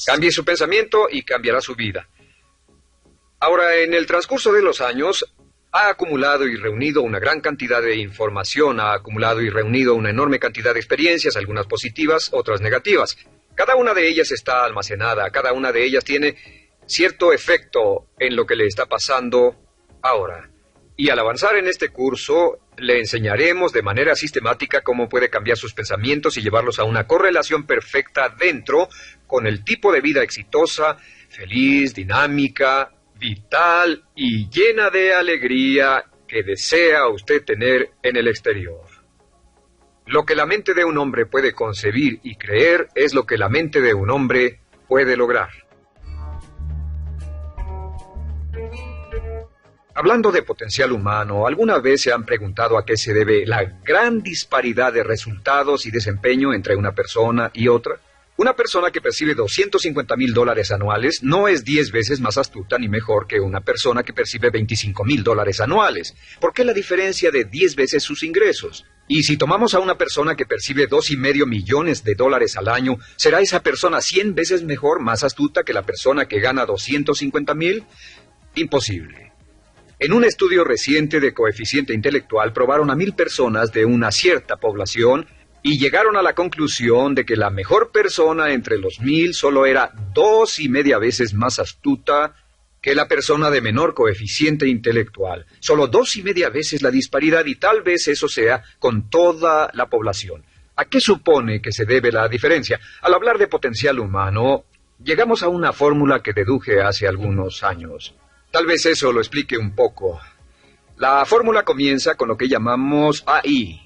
Cambie su pensamiento y cambiará su vida. Ahora, en el transcurso de los años, ha acumulado y reunido una gran cantidad de información, ha acumulado y reunido una enorme cantidad de experiencias, algunas positivas, otras negativas. Cada una de ellas está almacenada, cada una de ellas tiene cierto efecto en lo que le está pasando ahora. Y al avanzar en este curso, le enseñaremos de manera sistemática cómo puede cambiar sus pensamientos y llevarlos a una correlación perfecta dentro con el tipo de vida exitosa, feliz, dinámica, vital y llena de alegría que desea usted tener en el exterior. Lo que la mente de un hombre puede concebir y creer es lo que la mente de un hombre puede lograr. Hablando de potencial humano, ¿alguna vez se han preguntado a qué se debe la gran disparidad de resultados y desempeño entre una persona y otra? Una persona que percibe $250,000 anuales no es 10 veces más astuta ni mejor que una persona que percibe $25,000 anuales. ¿Por qué la diferencia de 10 veces sus ingresos? Y si tomamos a una persona que percibe $2.5 millones al año, ¿será esa persona 100 veces mejor, más astuta que la persona que gana $250,000? Imposible. En un estudio reciente de coeficiente intelectual probaron a 1,000 personas de una cierta población y llegaron a la conclusión de que la mejor persona entre los 1,000 solo era 2,5 veces más astuta que la persona de menor coeficiente intelectual. Solo 2,5 veces la disparidad, y tal vez eso sea con toda la población. ¿A qué supone que se debe la diferencia? Al hablar de potencial humano, llegamos a una fórmula que deduje hace algunos años. Tal vez eso lo explique un poco. La fórmula comienza con lo que llamamos AI,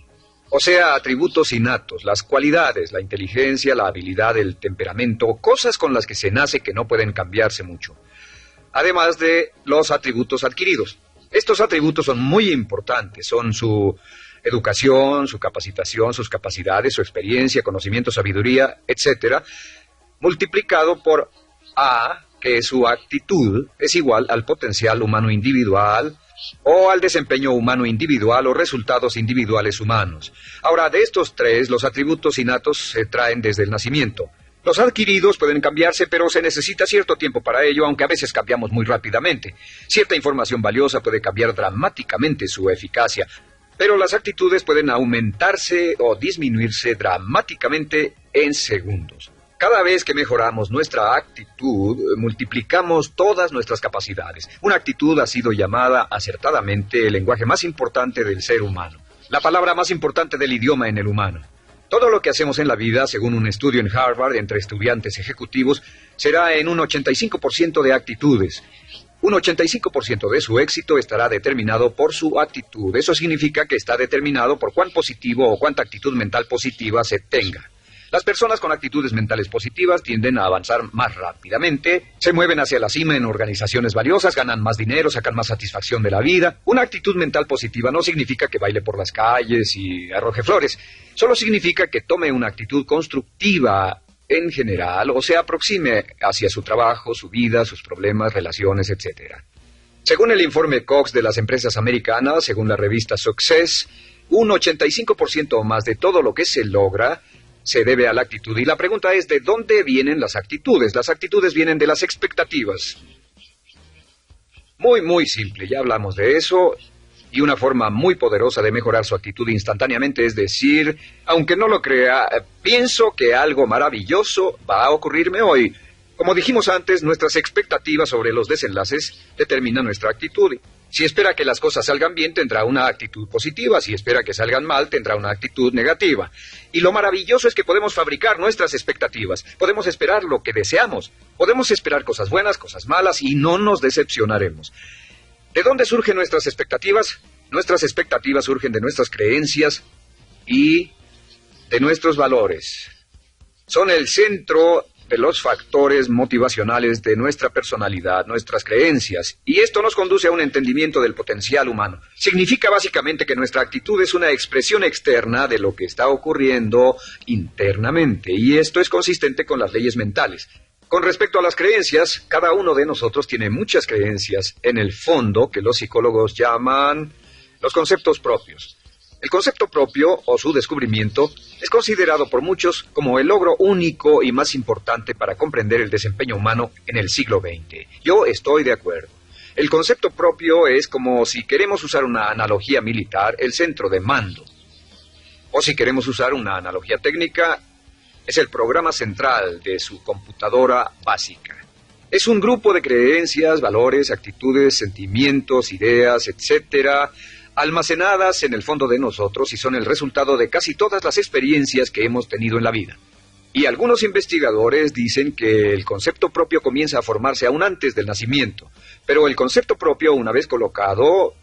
o sea, atributos innatos, las cualidades, la inteligencia, la habilidad, el temperamento, cosas con las que se nace que no pueden cambiarse mucho. Además de los atributos adquiridos. Estos atributos son muy importantes, son su educación, su capacitación, sus capacidades, su experiencia, conocimiento, sabiduría, etc., multiplicado por A, que su actitud es igual al potencial humano individual o al desempeño humano individual o resultados individuales humanos. Ahora, de estos tres, los atributos innatos se traen desde el nacimiento. Los adquiridos pueden cambiarse, pero se necesita cierto tiempo para ello, aunque a veces cambiamos muy rápidamente. Cierta información valiosa puede cambiar dramáticamente su eficacia, pero las actitudes pueden aumentarse o disminuirse dramáticamente en segundos. Cada vez que mejoramos nuestra actitud, multiplicamos todas nuestras capacidades. Una actitud ha sido llamada acertadamente el lenguaje más importante del ser humano, la palabra más importante del idioma en el humano. Todo lo que hacemos en la vida, según un estudio en Harvard entre estudiantes ejecutivos, será en un 85% de actitudes. Un 85% de su éxito estará determinado por su actitud. Eso significa que está determinado por cuán positivo o cuánta actitud mental positiva se tenga. Las personas con actitudes mentales positivas tienden a avanzar más rápidamente, se mueven hacia la cima en organizaciones valiosas, ganan más dinero, sacan más satisfacción de la vida. Una actitud mental positiva no significa que baile por las calles y arroje flores. Solo significa que tome una actitud constructiva en general o se aproxime hacia su trabajo, su vida, sus problemas, relaciones, etc. Según el informe Cox de las empresas americanas, según la revista Success, un 85% o más de todo lo que se logra se debe a la actitud. Y la pregunta es, ¿de dónde vienen las actitudes? Las actitudes vienen de las expectativas. Muy simple, ya hablamos de eso. Y una forma muy poderosa de mejorar su actitud instantáneamente es decir, aunque no lo crea, pienso que algo maravilloso va a ocurrirme hoy. Como dijimos antes, nuestras expectativas sobre los desenlaces determinan nuestra actitud. Si espera que las cosas salgan bien, tendrá una actitud positiva. Si espera que salgan mal, tendrá una actitud negativa. Y lo maravilloso es que podemos fabricar nuestras expectativas. Podemos esperar lo que deseamos. Podemos esperar cosas buenas, cosas malas, y no nos decepcionaremos. ¿De dónde surgen nuestras expectativas? Nuestras expectativas surgen de nuestras creencias y de nuestros valores. Son el centro de los factores motivacionales de nuestra personalidad, nuestras creencias, y esto nos conduce a un entendimiento del potencial humano. Significa básicamente que nuestra actitud es una expresión externa de lo que está ocurriendo internamente, y esto es consistente con las leyes mentales. Con respecto a las creencias, cada uno de nosotros tiene muchas creencias en el fondo que los psicólogos llaman los conceptos propios. El concepto propio, o su descubrimiento, es considerado por muchos como el logro único y más importante para comprender el desempeño humano en el siglo XX. Yo estoy de acuerdo. El concepto propio es como, si queremos usar una analogía militar, el centro de mando. O si queremos usar una analogía técnica, es el programa central de su computadora básica. Es un grupo de creencias, valores, actitudes, sentimientos, ideas, etcétera, almacenadas en el fondo de nosotros y son el resultado de casi todas las experiencias que hemos tenido en la vida. Y algunos investigadores dicen que el concepto propio comienza a formarse aún antes del nacimiento, pero el concepto propio, una vez colocado,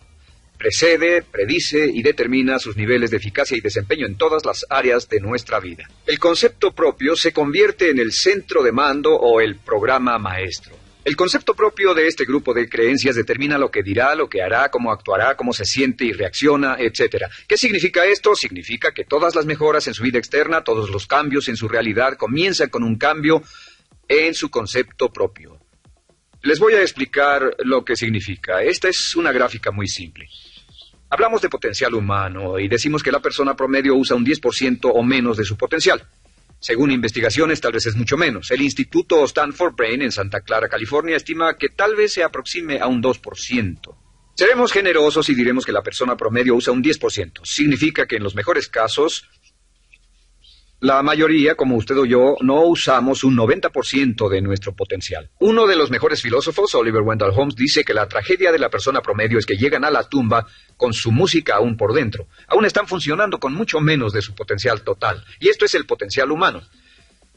precede, predice y determina sus niveles de eficacia y desempeño en todas las áreas de nuestra vida. El concepto propio se convierte en el centro de mando o el programa maestro. El concepto propio de este grupo de creencias determina lo que dirá, lo que hará, cómo actuará, cómo se siente y reacciona, etc. ¿Qué significa esto? Significa que todas las mejoras en su vida externa, todos los cambios en su realidad comienzan con un cambio en su concepto propio. Les voy a explicar lo que significa. Esta es una gráfica muy simple. Hablamos de potencial humano y decimos que la persona promedio usa un 10% o menos de su potencial. Según investigaciones, tal vez es mucho menos. El Instituto Stanford Brain en Santa Clara, California, estima que tal vez se aproxime a un 2%. Seremos generosos y diremos que la persona promedio usa un 10%. Significa que en los mejores casos, la mayoría, como usted o yo, no usamos un 90% de nuestro potencial. Uno de los mejores filósofos, Oliver Wendell Holmes, dice que la tragedia de la persona promedio es que llegan a la tumba con su música aún por dentro. Aún están funcionando con mucho menos de su potencial total. Y esto es el potencial humano.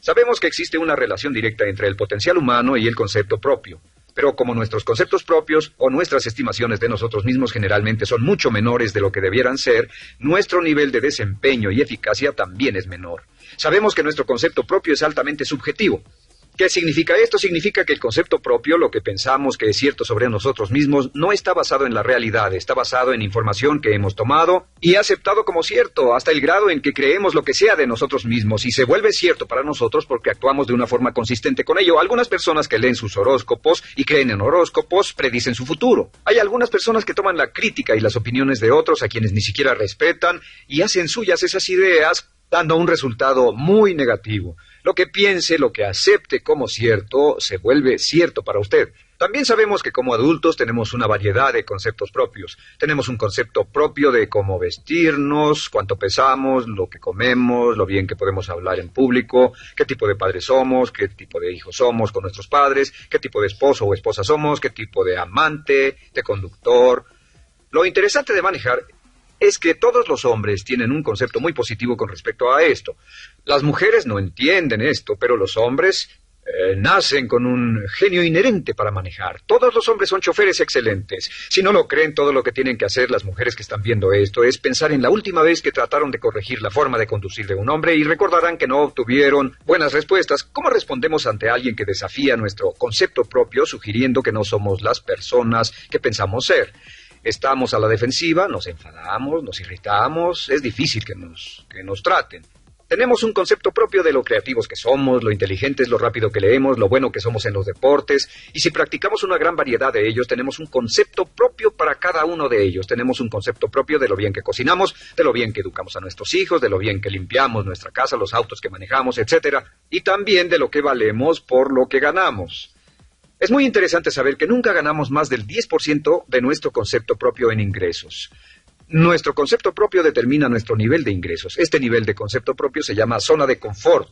Sabemos que existe una relación directa entre el potencial humano y el concepto propio. Pero como nuestros conceptos propios o nuestras estimaciones de nosotros mismos generalmente son mucho menores de lo que debieran ser, nuestro nivel de desempeño y eficacia también es menor. Sabemos que nuestro concepto propio es altamente subjetivo. ¿Qué significa esto? Significa que el concepto propio, lo que pensamos que es cierto sobre nosotros mismos, no está basado en la realidad, está basado en información que hemos tomado y aceptado como cierto, hasta el grado en que creemos lo que sea de nosotros mismos y se vuelve cierto para nosotros porque actuamos de una forma consistente con ello. Algunas personas que leen sus horóscopos y creen en horóscopos predicen su futuro. Hay algunas personas que toman la crítica y las opiniones de otros a quienes ni siquiera respetan y hacen suyas esas ideas, dando un resultado muy negativo. Lo que piense, lo que acepte como cierto, se vuelve cierto para usted. También sabemos que como adultos tenemos una variedad de conceptos propios. Tenemos un concepto propio de cómo vestirnos, cuánto pesamos, lo que comemos, lo bien que podemos hablar en público, qué tipo de padres somos, qué tipo de hijos somos con nuestros padres, qué tipo de esposo o esposa somos, qué tipo de amante, de conductor. Lo interesante de manejar es que todos los hombres tienen un concepto muy positivo con respecto a esto. Las mujeres no entienden esto, pero los hombres nacen con un genio inherente para manejar. Todos los hombres son choferes excelentes. Si no lo creen, todo lo que tienen que hacer las mujeres que están viendo esto es pensar en la última vez que trataron de corregir la forma de conducir de un hombre y recordarán que no obtuvieron buenas respuestas. ¿Cómo respondemos ante alguien que desafía nuestro concepto propio, sugiriendo que no somos las personas que pensamos ser? Estamos a la defensiva, nos enfadamos, nos irritamos, es difícil que nos traten. Tenemos un concepto propio de lo creativos que somos, lo inteligentes, lo rápido que leemos, lo bueno que somos en los deportes, y si practicamos una gran variedad de ellos, tenemos un concepto propio para cada uno de ellos. Tenemos un concepto propio de lo bien que cocinamos, de lo bien que educamos a nuestros hijos, de lo bien que limpiamos nuestra casa, los autos que manejamos, etc. Y también de lo que valemos por lo que ganamos. Es muy interesante saber que nunca ganamos más del 10% de nuestro concepto propio en ingresos. Nuestro concepto propio determina nuestro nivel de ingresos. Este nivel de concepto propio se llama zona de confort.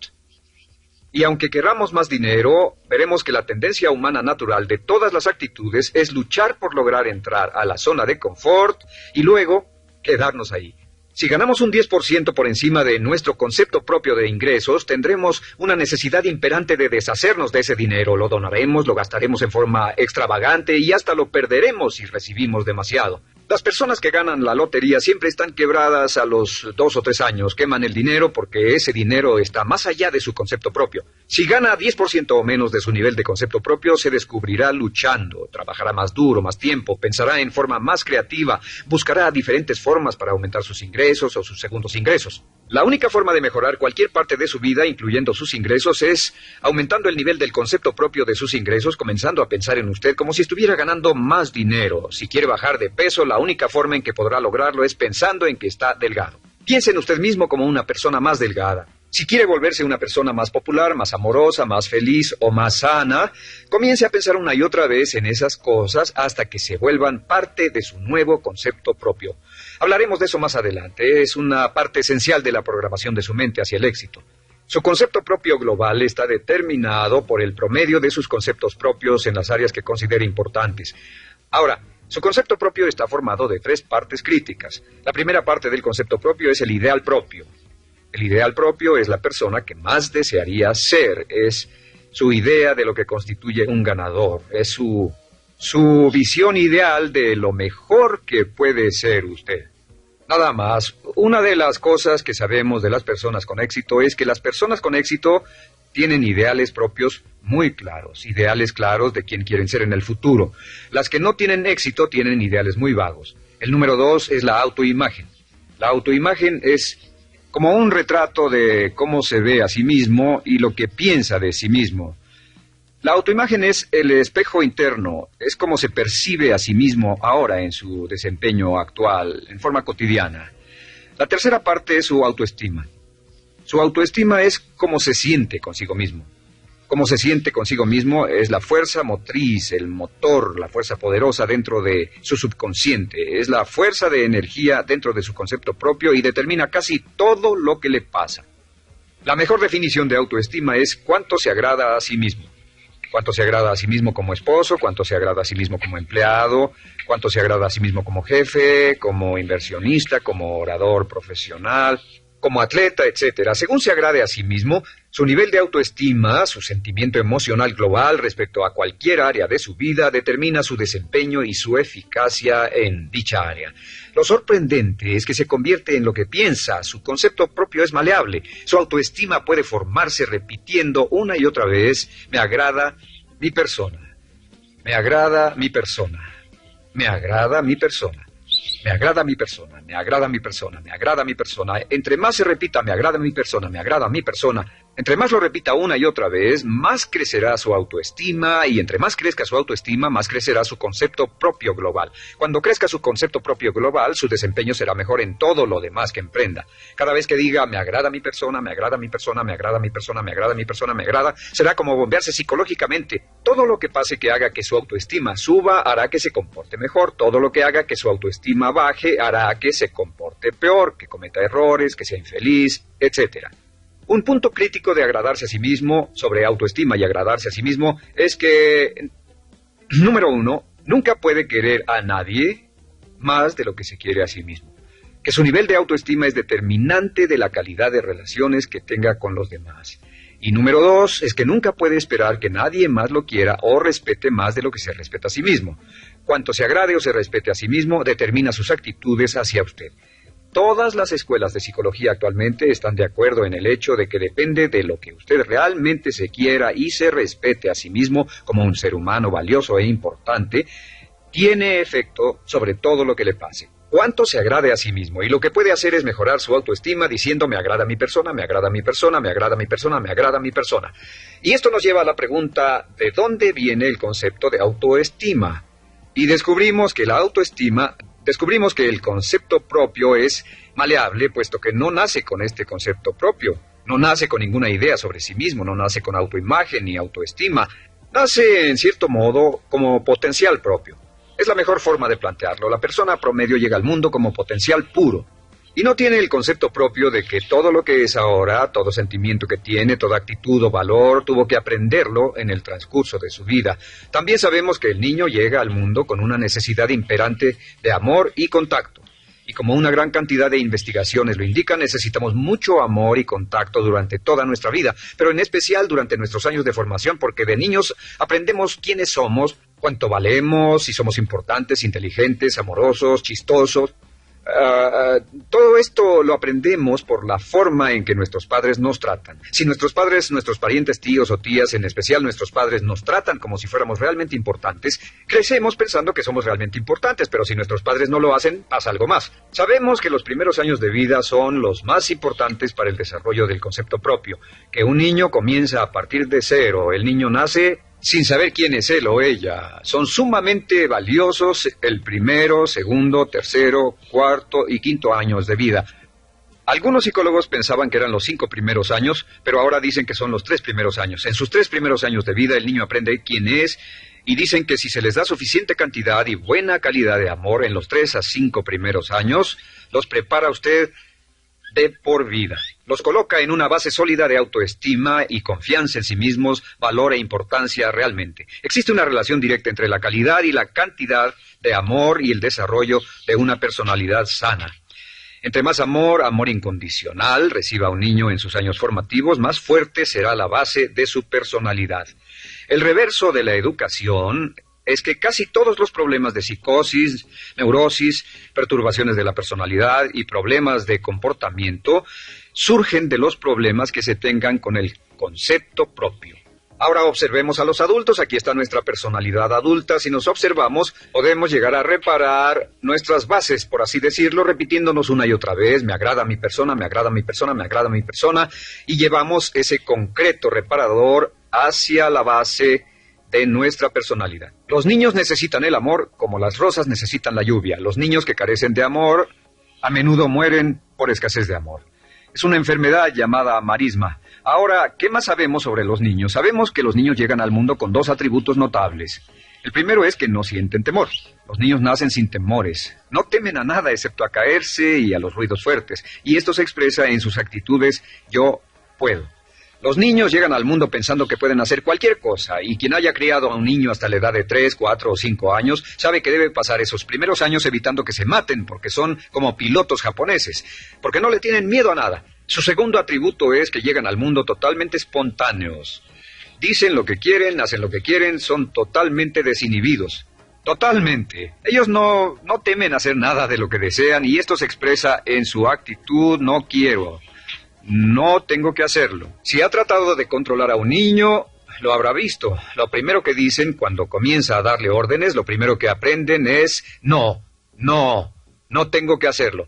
Y aunque queramos más dinero, veremos que la tendencia humana natural de todas las actitudes es luchar por lograr entrar a la zona de confort y luego quedarnos ahí. Si ganamos un 10% por encima de nuestro concepto propio de ingresos, tendremos una necesidad imperante de deshacernos de ese dinero. Lo donaremos, lo gastaremos en forma extravagante y hasta lo perderemos si recibimos demasiado. Las personas que ganan la lotería siempre están quebradas a los 2 o 3 años. Queman el dinero porque ese dinero está más allá de su concepto propio. Si gana 10% o menos de su nivel de concepto propio, se descubrirá luchando, trabajará más duro, más tiempo, pensará en forma más creativa, buscará diferentes formas para aumentar sus ingresos o sus segundos ingresos. La única forma de mejorar cualquier parte de su vida, incluyendo sus ingresos, es aumentando el nivel del concepto propio de sus ingresos, comenzando a pensar en usted como si estuviera ganando más dinero. Si quiere bajar de peso, la única forma en que podrá lograrlo es pensando en que está delgado. Piense en usted mismo como una persona más delgada. Si quiere volverse una persona más popular, más amorosa, más feliz o más sana, comience a pensar una y otra vez en esas cosas hasta que se vuelvan parte de su nuevo concepto propio. Hablaremos de eso más adelante. Es una parte esencial de la programación de su mente hacia el éxito. Su concepto propio global está determinado por el promedio de sus conceptos propios en las áreas que considere importantes. Ahora, su concepto propio está formado de 3 partes críticas. La primera parte del concepto propio es el ideal propio. El ideal propio es la persona que más desearía ser, es su idea de lo que constituye un ganador, es su visión ideal de lo mejor que puede ser usted. Nada más, una de las cosas que sabemos de las personas con éxito es que las personas con éxito tienen ideales propios muy claros, ideales claros de quién quieren ser en el futuro. Las que no tienen éxito tienen ideales muy vagos. El número 2 es la autoimagen. La autoimagen es como un retrato de cómo se ve a sí mismo y lo que piensa de sí mismo. La autoimagen es el espejo interno, es como se percibe a sí mismo ahora en su desempeño actual, en forma cotidiana. La tercera parte es su autoestima. Su autoestima es cómo se siente consigo mismo. Cómo se siente consigo mismo es la fuerza motriz, el motor, la fuerza poderosa dentro de su subconsciente. Es la fuerza de energía dentro de su concepto propio y determina casi todo lo que le pasa. La mejor definición de autoestima es cuánto se agrada a sí mismo. Cuánto se agrada a sí mismo como esposo, cuánto se agrada a sí mismo como empleado, cuánto se agrada a sí mismo como jefe, como inversionista, como orador profesional, como atleta, etcétera. Según se agrade a sí mismo, su nivel de autoestima, su sentimiento emocional global respecto a cualquier área de su vida, determina su desempeño y su eficacia en dicha área. Lo sorprendente es que se convierte en lo que piensa, su concepto propio es maleable, su autoestima puede formarse repitiendo una y otra vez, me agrada mi persona, me agrada mi persona, me agrada mi persona. Me agrada mi persona, me agrada mi persona, me agrada mi persona. Entre más se repita, me agrada mi persona, me agrada mi persona. Entre más lo repita una y otra vez, más crecerá su autoestima y entre más crezca su autoestima, más crecerá su concepto propio global. Cuando crezca su concepto propio global, su desempeño será mejor en todo lo demás que emprenda. Cada vez que diga, me agrada mi persona, me agrada mi persona, me agrada mi persona, me agrada mi persona, me agrada, será como bombearse psicológicamente. Todo lo que pase que haga que su autoestima suba, hará que se comporte mejor. Todo lo que haga que su autoestima baje, hará que se comporte peor, que cometa errores, que sea infeliz, etcétera. Un punto crítico de agradarse a sí mismo, sobre autoestima y agradarse a sí mismo, es que, número 1, nunca puede querer a nadie más de lo que se quiere a sí mismo. Que su nivel de autoestima es determinante de la calidad de relaciones que tenga con los demás. Y número 2, es que nunca puede esperar que nadie más lo quiera o respete más de lo que se respeta a sí mismo. Cuanto se agrade o se respete a sí mismo, determina sus actitudes hacia usted. Todas las escuelas de psicología actualmente están de acuerdo en el hecho de que depende de lo que usted realmente se quiera y se respete a sí mismo como un ser humano valioso e importante, tiene efecto sobre todo lo que le pase. Cuánto se agrade a sí mismo y lo que puede hacer es mejorar su autoestima diciendo me agrada mi persona, me agrada mi persona, me agrada mi persona, me agrada mi persona. Y esto nos lleva a la pregunta ¿de dónde viene el concepto de autoestima? Y descubrimos que el concepto propio es maleable, puesto que no nace con este concepto propio, no nace con ninguna idea sobre sí mismo, no nace con autoimagen ni autoestima, nace en cierto modo como potencial propio. Es la mejor forma de plantearlo. La persona promedio llega al mundo como potencial puro y no tiene el concepto propio de que todo lo que es ahora, todo sentimiento que tiene, toda actitud o valor, tuvo que aprenderlo en el transcurso de su vida. También sabemos que el niño llega al mundo con una necesidad imperante de amor y contacto. Y como una gran cantidad de investigaciones lo indican, necesitamos mucho amor y contacto durante toda nuestra vida, pero en especial durante nuestros años de formación, porque de niños aprendemos quiénes somos, cuánto valemos, si somos importantes, inteligentes, amorosos, chistosos. Todo esto lo aprendemos por la forma en que nuestros padres nos tratan. Si nuestros padres, nuestros parientes, tíos o tías, en especial nuestros padres, nos tratan como si fuéramos realmente importantes, crecemos pensando que somos realmente importantes, pero si nuestros padres no lo hacen, pasa algo más. Sabemos que los primeros años de vida son los más importantes para el desarrollo del concepto propio, que un niño comienza a partir de cero. El niño nace sin saber quién es él o ella. Son sumamente valiosos el primero, segundo, tercero, cuarto y quinto años de vida. Algunos psicólogos pensaban que eran los 5 primeros años, pero ahora dicen que son los 3 primeros años. En sus 3 primeros años de vida el niño aprende quién es y dicen que si se les da suficiente cantidad y buena calidad de amor en los 3 a 5 primeros años, los prepara usted de por vida. Los coloca en una base sólida de autoestima y confianza en sí mismos, valor e importancia realmente. Existe una relación directa entre la calidad y la cantidad de amor y el desarrollo de una personalidad sana. Entre más amor, amor incondicional, reciba un niño en sus años formativos, más fuerte será la base de su personalidad. El reverso de la educación es que casi todos los problemas de psicosis, neurosis, perturbaciones de la personalidad y problemas de comportamiento surgen de los problemas que se tengan con el concepto propio. Ahora observemos a los adultos. Aquí está nuestra personalidad adulta. Si nos observamos, podemos llegar a reparar nuestras bases, por así decirlo, repitiéndonos una y otra vez: me agrada mi persona, me agrada mi persona, me agrada mi persona, y llevamos ese concreto reparador hacia la base de nuestra personalidad. Los niños necesitan el amor como las rosas necesitan la lluvia. Los niños que carecen de amor a menudo mueren por escasez de amor. Es una enfermedad llamada marisma. Ahora, ¿qué más sabemos sobre los niños? Sabemos que los niños llegan al mundo con 2 atributos notables. El primero es que no sienten temor. Los niños nacen sin temores. No temen a nada excepto a caerse y a los ruidos fuertes. Y esto se expresa en sus actitudes: yo puedo. Los niños llegan al mundo pensando que pueden hacer cualquier cosa, y quien haya criado a un niño hasta la edad de 3, 4 o 5 años sabe que debe pasar esos primeros años evitando que se maten, porque son como pilotos japoneses, porque no le tienen miedo a nada. Su segundo atributo es que llegan al mundo totalmente espontáneos. Dicen lo que quieren, hacen lo que quieren, son totalmente desinhibidos. Totalmente. Ellos no temen hacer nada de lo que desean, y esto se expresa en su actitud: no quiero. No tengo que hacerlo. Si ha tratado de controlar a un niño, lo habrá visto. Lo primero que dicen cuando comienza a darle órdenes, lo primero que aprenden es: no tengo que hacerlo.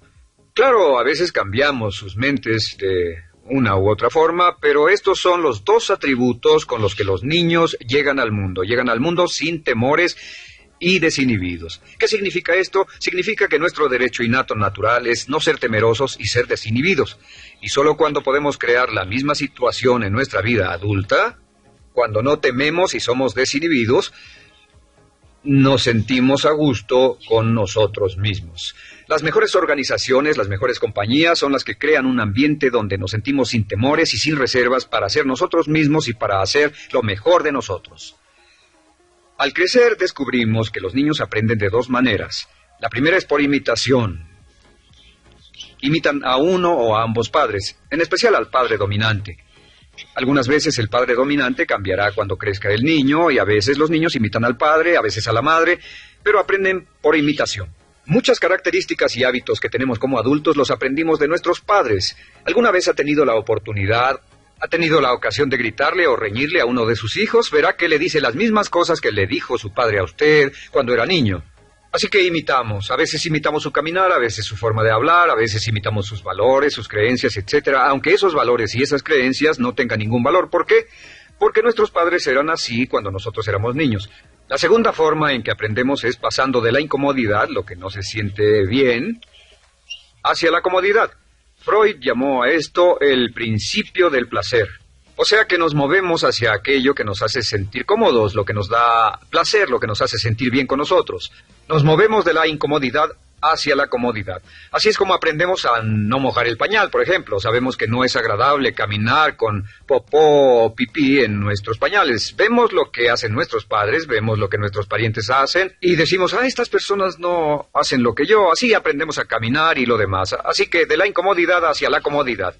Claro, a veces cambiamos sus mentes de una u otra forma, pero estos son los 2 atributos con los que los niños llegan al mundo. Llegan al mundo sin temores y desinhibidos. ¿Qué significa esto? Significa que nuestro derecho innato natural es no ser temerosos y ser desinhibidos. Y solo cuando podemos crear la misma situación en nuestra vida adulta, cuando no tememos y somos desinhibidos, nos sentimos a gusto con nosotros mismos. Las mejores organizaciones, las mejores compañías son las que crean un ambiente donde nos sentimos sin temores y sin reservas para ser nosotros mismos y para hacer lo mejor de nosotros. Al crecer descubrimos que los niños aprenden de 2 maneras. La primera es por imitación. Imitan a uno o a ambos padres, en especial al padre dominante. Algunas veces el padre dominante cambiará cuando crezca el niño, y a veces los niños imitan al padre, a veces a la madre, pero aprenden por imitación. Muchas características y hábitos que tenemos como adultos los aprendimos de nuestros padres. ¿Alguna vez ha tenido la ocasión de gritarle o reñirle a uno de sus hijos? Verá que le dice las mismas cosas que le dijo su padre a usted cuando era niño. Así que imitamos. A veces imitamos su caminar, a veces su forma de hablar, a veces imitamos sus valores, sus creencias, etcétera, aunque esos valores y esas creencias no tengan ningún valor. ¿Por qué? Porque nuestros padres eran así cuando nosotros éramos niños. La segunda forma en que aprendemos es pasando de la incomodidad, lo que no se siente bien, hacia la comodidad. Freud llamó a esto el principio del placer. O sea que nos movemos hacia aquello que nos hace sentir cómodos, lo que nos da placer, lo que nos hace sentir bien con nosotros. Nos movemos de la incomodidad hacia la comodidad. Así es como aprendemos a no mojar el pañal, por ejemplo. Sabemos que no es agradable caminar con popó o pipí en nuestros pañales. Vemos lo que hacen nuestros padres, vemos lo que nuestros parientes hacen y decimos: estas personas no hacen lo que yo. Así aprendemos a caminar y lo demás. Así que de la incomodidad hacia la comodidad.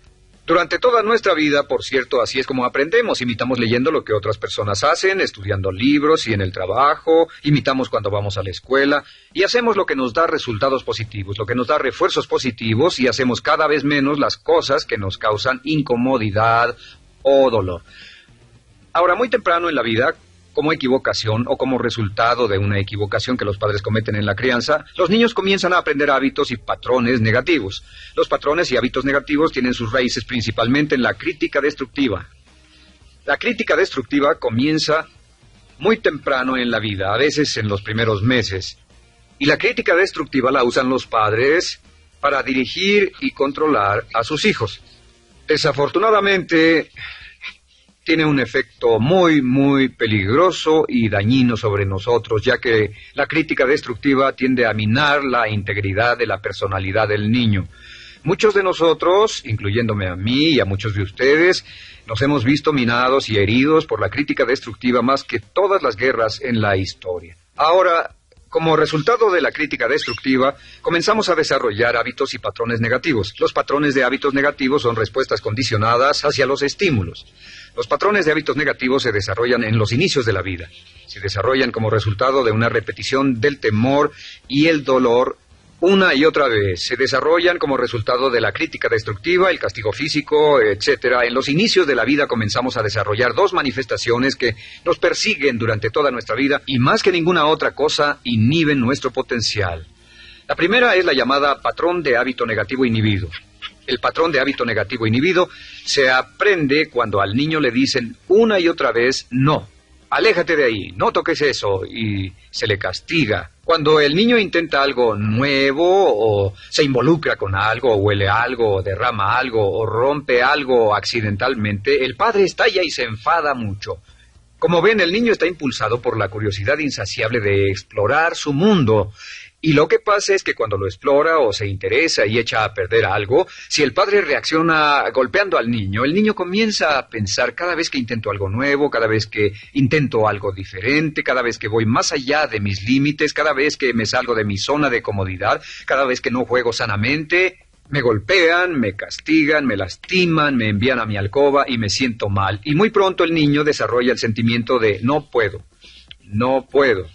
Durante toda nuestra vida, por cierto, así es como aprendemos. Imitamos leyendo lo que otras personas hacen, estudiando libros y en el trabajo, imitamos cuando vamos a la escuela y hacemos lo que nos da resultados positivos, lo que nos da refuerzos positivos y hacemos cada vez menos las cosas que nos causan incomodidad o dolor. Ahora, muy temprano en la vida, como equivocación o como resultado de una equivocación que los padres cometen en la crianza, los niños comienzan a aprender hábitos y patrones negativos. Los patrones y hábitos negativos tienen sus raíces principalmente en la crítica destructiva. La crítica destructiva comienza muy temprano en la vida, a veces en los primeros meses. Y la crítica destructiva la usan los padres para dirigir y controlar a sus hijos. Desafortunadamente, tiene un efecto muy peligroso y dañino sobre nosotros, ya que la crítica destructiva tiende a minar la integridad de la personalidad del niño. Muchos de nosotros, incluyéndome a mí y a muchos de ustedes, nos hemos visto minados y heridos por la crítica destructiva más que todas las guerras en la historia. Ahora, como resultado de la crítica destructiva, comenzamos a desarrollar hábitos y patrones negativos. Los patrones de hábitos negativos son respuestas condicionadas hacia los estímulos. Los patrones de hábitos negativos se desarrollan en los inicios de la vida. Se desarrollan como resultado de una repetición del temor y el dolor una y otra vez. Se desarrollan como resultado de la crítica destructiva, el castigo físico, etc. En los inicios de la vida comenzamos a desarrollar dos manifestaciones que nos persiguen durante toda nuestra vida y más que ninguna otra cosa inhiben nuestro potencial. La primera es la llamada patrón de hábito negativo inhibido. El patrón de hábito negativo inhibido se aprende cuando al niño le dicen una y otra vez no. Aléjate de ahí, no toques eso, y se le castiga. Cuando el niño intenta algo nuevo, o se involucra con algo, o huele algo, o derrama algo, o rompe algo accidentalmente, el padre estalla y se enfada mucho. Como ven, el niño está impulsado por la curiosidad insaciable de explorar su mundo. Y lo que pasa es que cuando lo explora o se interesa y echa a perder algo, si el padre reacciona golpeando al niño, el niño comienza a pensar cada vez que intento algo nuevo, cada vez que intento algo diferente, cada vez que voy más allá de mis límites, cada vez que me salgo de mi zona de comodidad, cada vez que no juego sanamente, me golpean, me castigan, me lastiman, me envían a mi alcoba y me siento mal. Y muy pronto el niño desarrolla el sentimiento de no puedo, no puedo.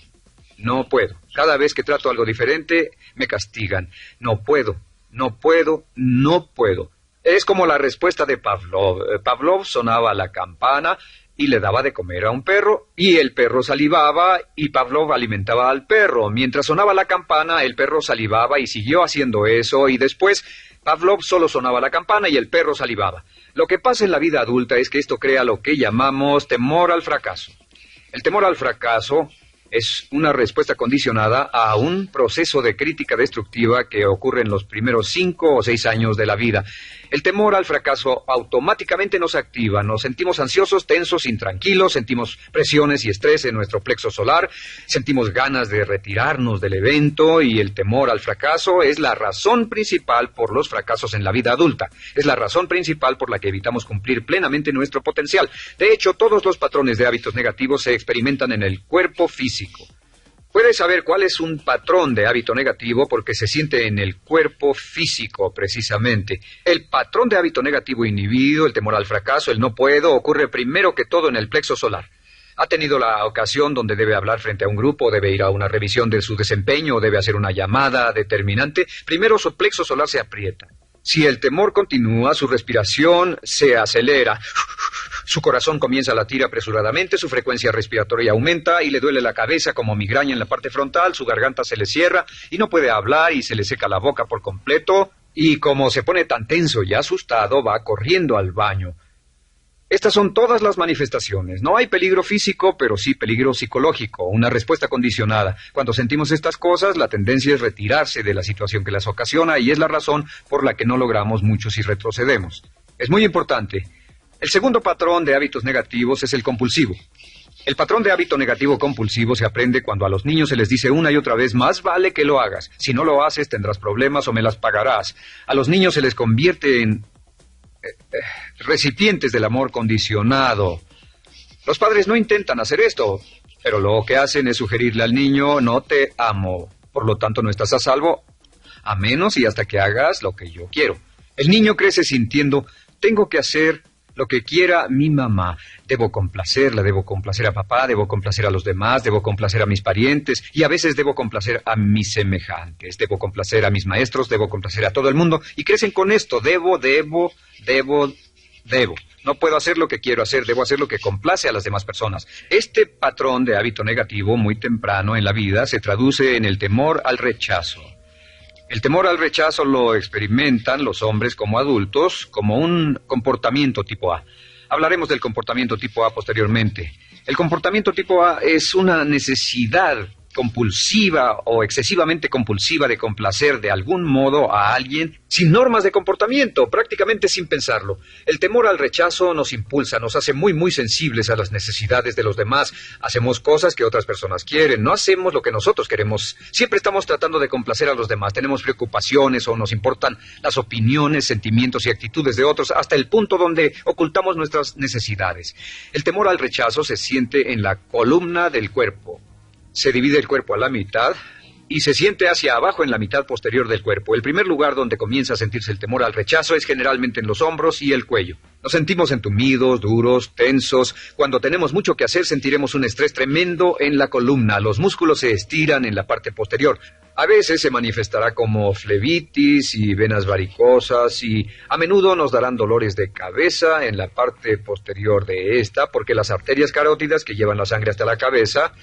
No puedo. Cada vez que trato algo diferente, me castigan. No puedo, no puedo, no puedo. Es como la respuesta de Pavlov. Pavlov sonaba la campana y le daba de comer a un perro, y el perro salivaba, y Pavlov alimentaba al perro. Mientras sonaba la campana, el perro salivaba y siguió haciendo eso, y después Pavlov solo sonaba la campana y el perro salivaba. Lo que pasa en la vida adulta es que esto crea lo que llamamos temor al fracaso. El temor al fracaso es una respuesta condicionada a un proceso de crítica destructiva que ocurre en los primeros 5 o 6 años de la vida. El temor al fracaso automáticamente nos activa, nos sentimos ansiosos, tensos, intranquilos, sentimos presiones y estrés en nuestro plexo solar, sentimos ganas de retirarnos del evento y el temor al fracaso es la razón principal por los fracasos en la vida adulta. Es la razón principal por la que evitamos cumplir plenamente nuestro potencial. De hecho, todos los patrones de hábitos negativos se experimentan en el cuerpo físico. Puedes saber cuál es un patrón de hábito negativo porque se siente en el cuerpo físico, precisamente. El patrón de hábito negativo inhibido, el temor al fracaso, el no puedo, ocurre primero que todo en el plexo solar. ¿Ha tenido la ocasión donde debe hablar frente a un grupo, debe ir a una revisión de su desempeño, o debe hacer una llamada determinante? Primero su plexo solar se aprieta. Si el temor continúa, su respiración se acelera. Su corazón comienza a latir apresuradamente, su frecuencia respiratoria aumenta y le duele la cabeza como migraña en la parte frontal, su garganta se le cierra y no puede hablar y se le seca la boca por completo. Y como se pone tan tenso y asustado, va corriendo al baño. Estas son todas las manifestaciones. No hay peligro físico, pero sí peligro psicológico, una respuesta condicionada. Cuando sentimos estas cosas, la tendencia es retirarse de la situación que las ocasiona y es la razón por la que no logramos mucho si retrocedemos. Es muy importante. El segundo patrón de hábitos negativos es el compulsivo. El patrón de hábito negativo compulsivo se aprende cuando a los niños se les dice una y otra vez, más vale que lo hagas. Si no lo haces, tendrás problemas o me las pagarás. A los niños se les convierte en recipientes del amor condicionado. Los padres no intentan hacer esto, pero lo que hacen es sugerirle al niño, no te amo, por lo tanto no estás a salvo, a menos y hasta que hagas lo que yo quiero. El niño crece sintiendo tengo que hacer lo que quiera mi mamá. Debo complacerla, debo complacer a papá, debo complacer a los demás, debo complacer a mis parientes y a veces debo complacer a mis semejantes, debo complacer a mis maestros, debo complacer a todo el mundo y crecen con esto, debo. No puedo hacer lo que quiero hacer, debo hacer lo que complace a las demás personas. Este patrón de hábito negativo muy temprano en la vida se traduce en el temor al rechazo. El temor al rechazo lo experimentan los hombres como adultos como un comportamiento tipo A. Hablaremos del comportamiento tipo A posteriormente. El comportamiento tipo A es una necesidad compulsiva o excesivamente compulsiva de complacer de algún modo a alguien sin normas de comportamiento, prácticamente sin pensarlo. El temor al rechazo nos impulsa, nos hace muy sensibles a las necesidades de los demás. Hacemos cosas que otras personas quieren, no hacemos lo que nosotros queremos. Siempre estamos tratando de complacer a los demás, tenemos preocupaciones o nos importan las opiniones, sentimientos y actitudes de otros hasta el punto donde ocultamos nuestras necesidades. El temor al rechazo se siente en la columna del cuerpo. Se divide el cuerpo a la mitad y se siente hacia abajo en la mitad posterior del cuerpo. El primer lugar donde comienza a sentirse el temor al rechazo es generalmente en los hombros y el cuello. Nos sentimos entumidos, duros, tensos. Cuando tenemos mucho que hacer sentiremos un estrés tremendo en la columna. Los músculos se estiran en la parte posterior. A veces se manifestará como flebitis y venas varicosas y a menudo nos darán dolores de cabeza en la parte posterior de esta porque las arterias carótidas que llevan la sangre hasta la cabeza,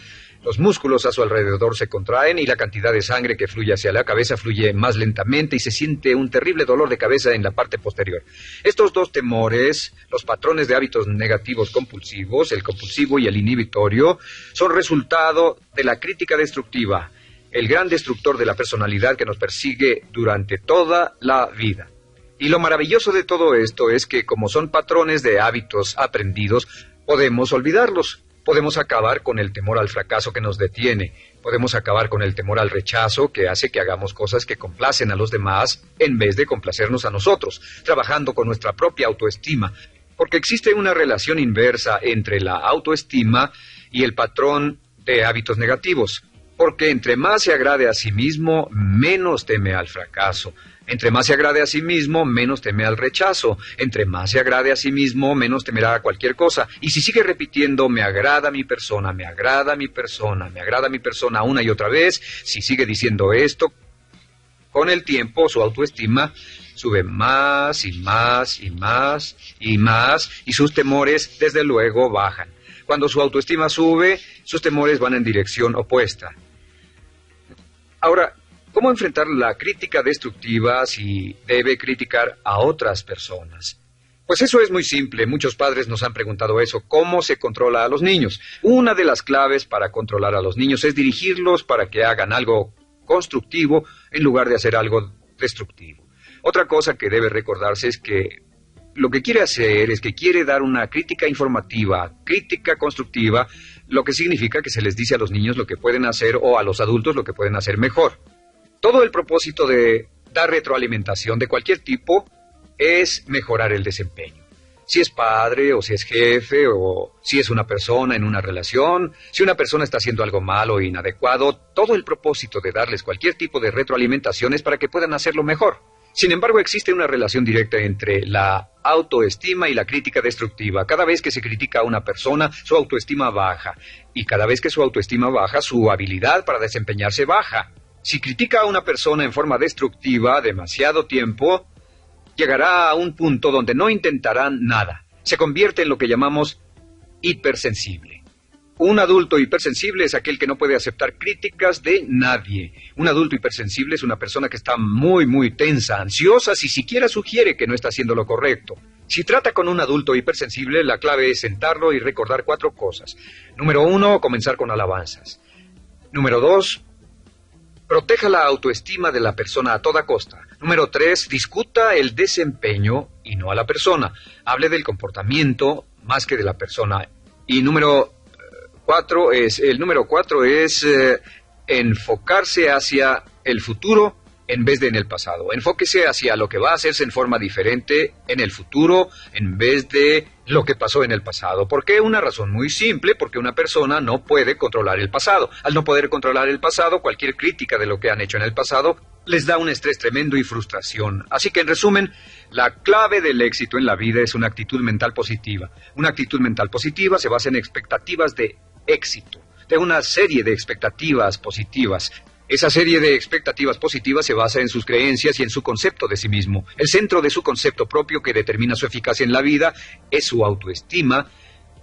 los músculos a su alrededor se contraen y la cantidad de sangre que fluye hacia la cabeza fluye más lentamente y se siente un terrible dolor de cabeza en la parte posterior. Estos dos temores, los patrones de hábitos negativos compulsivos, el compulsivo y el inhibitorio, son resultado de la crítica destructiva, el gran destructor de la personalidad que nos persigue durante toda la vida. Y lo maravilloso de todo esto es que como son patrones de hábitos aprendidos, podemos olvidarlos. Podemos acabar con el temor al fracaso que nos detiene. Podemos acabar con el temor al rechazo que hace que hagamos cosas que complacen a los demás en vez de complacernos a nosotros, trabajando con nuestra propia autoestima. Porque existe una relación inversa entre la autoestima y el patrón de hábitos negativos. Porque entre más se agrade a sí mismo, menos teme al fracaso. Entre más se agrade a sí mismo, menos teme al rechazo. Entre más se agrade a sí mismo, menos temerá a cualquier cosa. Y si sigue repitiendo, me agrada mi persona, me agrada mi persona, me agrada mi persona una y otra vez, si sigue diciendo esto, con el tiempo su autoestima sube más y más y más y más, y sus temores, desde luego, bajan. Cuando su autoestima sube, sus temores van en dirección opuesta. Ahora, ¿cómo enfrentar la crítica destructiva si debe criticar a otras personas? Pues eso es muy simple. Muchos padres nos han preguntado eso. ¿Cómo se controla a los niños? Una de las claves para controlar a los niños es dirigirlos para que hagan algo constructivo en lugar de hacer algo destructivo. Otra cosa que debe recordarse es que lo que quiere hacer es que quiere dar una crítica informativa, crítica constructiva, lo que significa que se les dice a los niños lo que pueden hacer o a los adultos lo que pueden hacer mejor. Todo el propósito de dar retroalimentación de cualquier tipo es mejorar el desempeño. Si es padre o si es jefe o si es una persona en una relación, si una persona está haciendo algo malo o inadecuado, todo el propósito de darles cualquier tipo de retroalimentación es para que puedan hacerlo mejor. Sin embargo, existe una relación directa entre la autoestima y la crítica destructiva. Cada vez que se critica a una persona, su autoestima baja. Y cada vez que su autoestima baja, su habilidad para desempeñarse baja. Si critica a una persona en forma destructiva demasiado tiempo, llegará a un punto donde no intentarán nada. Se convierte en lo que llamamos hipersensible. Un adulto hipersensible es aquel que no puede aceptar críticas de nadie. Un adulto hipersensible es una persona que está muy tensa, ansiosa, si siquiera sugiere que no está haciendo lo correcto. Si trata con un adulto hipersensible, la clave es sentarlo y recordar 4 cosas. Número 1, comenzar con alabanzas. Número 2, proteja la autoestima de la persona a toda costa. Número 3, discuta el desempeño y no a la persona. Hable del comportamiento más que de la persona. Y número 4 es enfocarse hacia el futuro en vez de en el pasado. Enfóquese hacia lo que va a hacerse en forma diferente en el futuro en vez de lo que pasó en el pasado. ¿Por qué? Una razón muy simple, porque una persona no puede controlar el pasado. Al no poder controlar el pasado, cualquier crítica de lo que han hecho en el pasado les da un estrés tremendo y frustración. Así que, en resumen, la clave del éxito en la vida es una actitud mental positiva. Una actitud mental positiva se basa en expectativas de éxito, de una serie de expectativas positivas. Esa serie de expectativas positivas se basa en sus creencias y en su concepto de sí mismo. El centro de su concepto propio que determina su eficacia en la vida es su autoestima,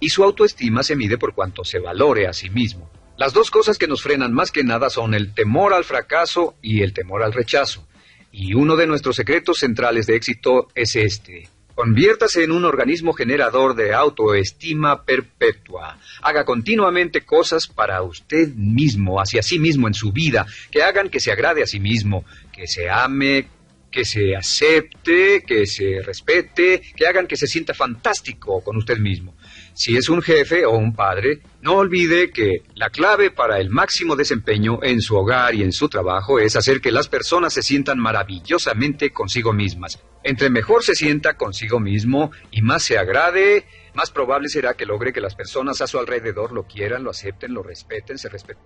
y su autoestima se mide por cuanto se valore a sí mismo. Las dos cosas que nos frenan más que nada son el temor al fracaso y el temor al rechazo. Y uno de nuestros secretos centrales de éxito es este: conviértase en un organismo generador de autoestima perpetua. Haga continuamente cosas para usted mismo, hacia sí mismo en su vida, que hagan que se agrade a sí mismo, que se ame, que se acepte, que se respete, que hagan que se sienta fantástico con usted mismo. Si es un jefe o un padre, no olvide que la clave para el máximo desempeño en su hogar y en su trabajo es hacer que las personas se sientan maravillosamente consigo mismas. Entre mejor se sienta consigo mismo y más se agrade, más probable será que logre que las personas a su alrededor lo quieran, lo acepten, lo respeten, se respeten.